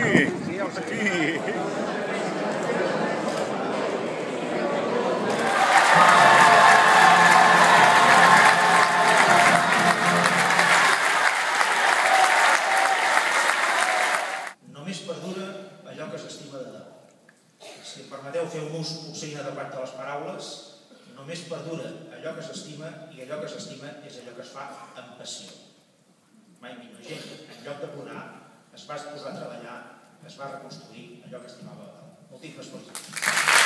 Només perdura allò que s'estima de debò. Si em permeteu fer un ús potser inadequat de les paraules, només perdura allò que s'estima i allò que s'estima és allò que es fa amb passió. Mai millor gent, en lloc de plorar, es va posar a treballar, es va reconstruir allò que estimava de dalt. Moltíssimes gràcies.